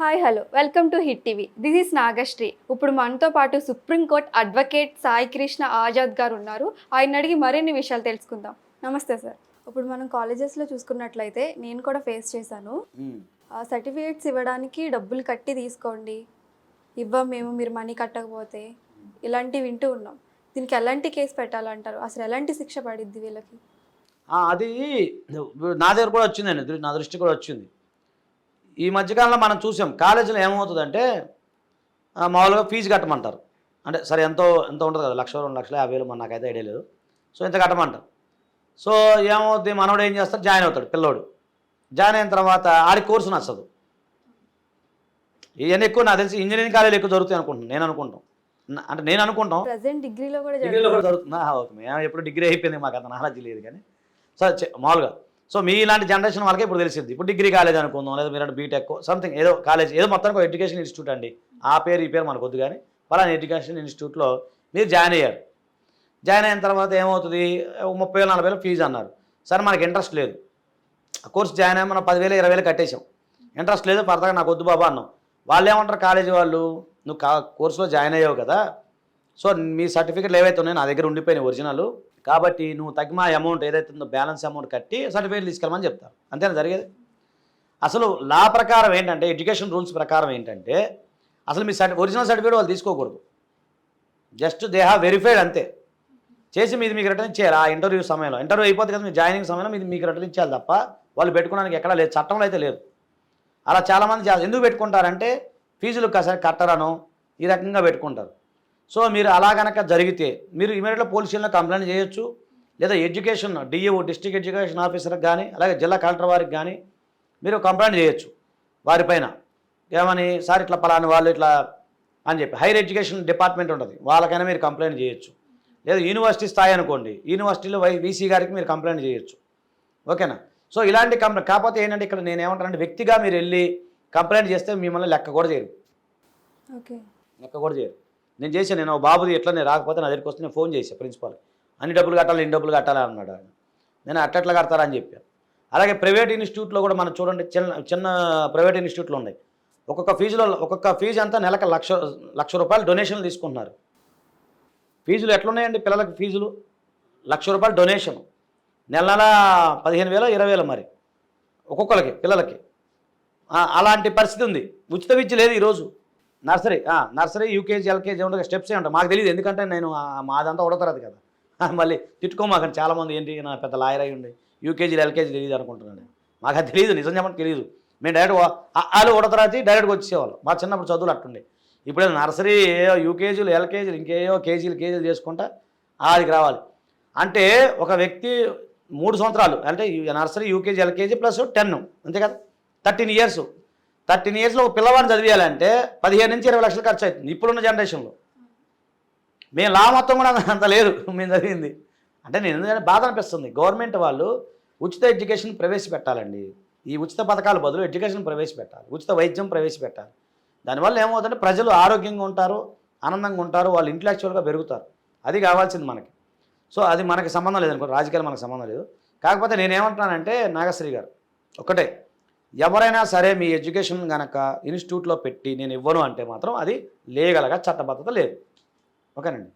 Hi hello welcome to hit TV. This is Nagasri. ఇప్పుడు మనతో పాటు సుప్రీంకోర్టు అడ్వకేట్ సాయి కృష్ణ ఆజాద్ గారు ఉన్నారు. ఆయన అడిగి మరిన్ని విషయాలు తెలుసుకుందాం. నమస్తే సార్. ఇప్పుడు మనం కాలేజెస్లో చూసుకున్నట్లయితే నేను కూడా ఫేస్ చేశాను. సర్టిఫికేట్స్ ఇవ్వడానికి డబ్బులు కట్టి తీసుకోండి, మేము మీరు మనీ కట్టకపోతే, ఇలాంటివి వింటూ ఉన్నాం. దీనికి ఎలాంటి కేసు పెట్టాలంటారు? అసలు ఎలాంటి శిక్ష పడిద్ది వీళ్ళకి? అది నా దగ్గర కూడా వచ్చిందండి, నా దృష్టి కూడా వచ్చింది. ఈ మధ్యకాలంలో మనం చూసాం కాలేజీలో ఏమవుతుందంటే మామూలుగా ఫీజు కట్టమంటారు. అంటే సరే ఎంతో ఉంటుంది కదా, 1,00,000 2,50,000 మన నాకైతే ఐడియా లేదు. సో ఇంత కట్టమంటారు. సో ఏమవుద్ది, మనోడు ఏం చేస్తాడు, జాయిన్ అవుతాడు. పిల్లోడు జాయిన్ అయిన తర్వాత ఆడి కోర్సు నచ్చదు. ఇవన్నీ ఎక్కువ నాకు తెలిసి ఇంజనీరింగ్ కాలేజీలు ఎక్కువ జరుగుతాయి అనుకుంటున్నాను. నేను అనుకుంటాం ప్రెజెంట్ డిగ్రీలో కూడా జరుగుతుందా. మేము ఎప్పుడు డిగ్రీ అయిపోయింది, మాకు అంత నాలెడ్జ్ లేదు. కానీ సో మామూలుగా సో మీ ఇలాంటి జనరేషన్ వాళ్ళకి ఇప్పుడు తెలిసింది. ఇప్పుడు డిగ్రీ కాలేజ్ అనుకుందాం, లేదా మీరు బీటెక్ సంథింగ్ ఏదో కాలేజ్, ఏదో మొత్తానికి ఒక ఎడ్యుకేషన్ ఇన్స్టిట్యూట్ అండి. ఆ పేరు ఈ పేరు మనకు వద్దు, కానీ పలానా ఎడ్యుకేషన్ ఇన్స్టిట్యూట్లో మీరు జాయిన్ అయ్యారు. జాయిన్ అయిన తర్వాత ఏమవుతుంది, 30,000 40,000 ఫీజు అన్నారు. సరే మనకి ఇంట్రెస్ట్ లేదు, కోర్స్ జాయిన్ అయ్యి మనం 10,000 20,000 కట్టేసాం. ఇంట్రెస్ట్ లేదు, పడతాగా నాకు వద్దు బాబా అన్నాం. వాళ్ళు ఏమంటారు, కాలేజీ వాళ్ళు, నువ్వు కోర్సులో జాయిన్ అయ్యావు కదా, సో మీ సర్టిఫికెట్లు ఏవైతే ఉన్నాయో నా దగ్గర ఉండిపోయినాయి ఒరిజినల్, కాబట్టి నువ్వు తగ్గిన అమౌంట్ ఏదైతే ఉందో బ్యాలెన్స్ అమౌంట్ కట్టి సర్టిఫికేట్ తీసుకెళ్ళమని చెప్తారు. అంతేనా జరిగేది? అసలు లా ప్రకారం ఏంటంటే, ఎడ్యుకేషన్ రూల్స్ ప్రకారం ఏంటంటే, అసలు మీ ఒరిజినల్ సర్టిఫికేట్ వాళ్ళు తీసుకోకూడదు. జస్ట్ దే హ్యావ్ వెరిఫైడ్ అంతే. చేసి మీకు రిటర్న్ ఇచ్చేయాలి. ఆ ఇంటర్వ్యూ సమయంలో, ఇంటర్వ్యూ అయిపోతుంది కదా, మీ జాయినింగ్ సమయంలో మీకు రిటర్న్ ఇచ్చేయాలి తప్ప వాళ్ళు పెట్టుకోవడానికి ఎక్కడా లేదు, చట్టంలో అయితే లేదు. అలా చాలామంది ఎందుకు పెట్టుకుంటారంటే, ఫీజులు కట్టరను ఈ రకంగా పెట్టుకుంటారు. సో మీరు అలా కనుక జరిగితే మీరు ఇమీడియట్గా పోలీస్ స్టేషన్లో కంప్లైంట్ చేయొచ్చు, లేదా ఎడ్యుకేషన్ డిఈఓ డిస్ట్రిక్ట్ ఎడ్యుకేషన్ ఆఫీసర్కి కానీ, అలాగే జిల్లా కలెక్టర్ వారికి కానీ మీరు కంప్లైంట్ చేయొచ్చు వారిపైన. ఏమని, సార్ ఇట్లా పలాని వాళ్ళు ఇట్లా అని చెప్పి హైయర్ ఎడ్యుకేషన్ డిపార్ట్మెంట్ ఉంటుంది, వాళ్ళకైనా మీరు కంప్లైంట్ చేయొచ్చు. లేదా యూనివర్సిటీ స్థాయి అనుకోండి, యూనివర్సిటీలో వీసీ గారికి మీరు కంప్లైంట్ చేయొచ్చు. ఓకేనా? సో ఇలాంటి కంప్లైంట్ కాకపోతే ఏంటంటే, ఇక్కడ నేను ఏమంటానంటే, వ్యక్తిగా మీరు వెళ్ళి కంప్లైంట్ చేస్తే మిమ్మల్ని లెక్క కూడా చేయరు. ఓకే, లెక్క కూడా చేయరు. నేను చేశాను, నేను బాబుది ఎట్లా నేను రాకపోతే నా దగ్గరికి వస్తే నేను ఫోన్ చేశాను ప్రిన్సిపాల్, అన్ని డబ్బులు కట్టాలి, ఇన్ని డబ్బులు కట్టాలి అన్నాడు ఆయన. నేను అట్లా కడతారని చెప్పాను. అలాగే ప్రైవేట్ ఇన్స్టిట్యూట్లో కూడా మనం చూడండి, చిన్న ప్రైవేట్ ఇన్స్టిట్యూట్లు ఉన్నాయి. ఒక్కొక్క ఫీజు అంతా నెలకు 1,00,000 రూపాయలు డొనేషన్లు తీసుకుంటున్నారు. ఫీజులు ఎట్లున్నాయండి పిల్లలకి, ఫీజులు 1,00,000 రూపాయలు డొనేషన్, నెల 15,000 20,000 మరి ఒక్కొక్కరికి పిల్లలకి. అలాంటి పరిస్థితి ఉంది. ఉచిత విద్య లేదు ఈరోజు. నర్సరీ యూకేజీ ఎల్కేజీ ఉండే స్టెప్సే ఉంటాయి. మాకు తెలియదు, ఎందుకంటే నేను మాదంతా ఉడతరది కదా, మళ్ళీ తిట్టుకోమాకండి. చాలామంది ఏంటి నా పెద్ద లాయర్ అయ్యి ఉండి యూకేజీలు ఎల్కేజీ తెలియదు అనుకుంటున్నాను. మాకు అది తెలియదు, నిజం చెప్పండి తెలియదు. మేము డైరెక్ట్ వాళ్ళు ఉడతరాచి డైరెక్ట్గా వచ్చేవాళ్ళు. మా చిన్నప్పుడు చదువులు అట్టుండే. ఇప్పుడు నర్సరీ యూకేజీలు ఎల్కేజీలు ఇంకేయో కేజీలు చేసుకుంటా ఆదికి రావాలి. అంటే ఒక వ్యక్తి 3 సంవత్సరాలు అంటే నర్సరీ యూకేజీ ఎల్కేజీ ప్లస్ 10 అంతే కదా, 13 ఇయర్స్లో ఒక పిల్లవాడిని చదివేయాలంటే 15 నుంచి 20 లక్షలు ఖర్చు అవుతుంది ఇప్పుడున్న జనరేషన్లో. మేము లా మొత్తం కూడా అంత లేదు మేము చదివింది. అంటే నేను ఎందుకంటే బాధ అనిపిస్తుంది. గవర్నమెంట్ వాళ్ళు ఉచిత ఎడ్యుకేషన్ ప్రవేశపెట్టాలండి. ఈ ఉచిత పథకాల బదులు ఎడ్యుకేషన్ ప్రవేశపెట్టాలి, ఉచిత వైద్యం ప్రవేశపెట్టాలి. దానివల్ల ఏమవుతుందంటే ప్రజలు ఆరోగ్యంగా ఉంటారు, ఆనందంగా ఉంటారు, వాళ్ళు ఇంటలెక్చువల్గా పెరుగుతారు. అది కావాల్సింది మనకి. సో అది మనకి సంబంధం లేదనుకో, రాజకీయాలు మనకు సంబంధం లేదు. కాకపోతే నేనేమంటున్నానంటే, నాగశ్రీ గారు ఒకటే, ఎవరైనా సరే మీ ఎడ్యుకేషన్ కనుక ఇన్స్టిట్యూట్లో పెట్టి నేను ఇవ్వను అంటే మాత్రం అది లీగల్గా చట్టబద్ధత లేదు. ఓకేనండి.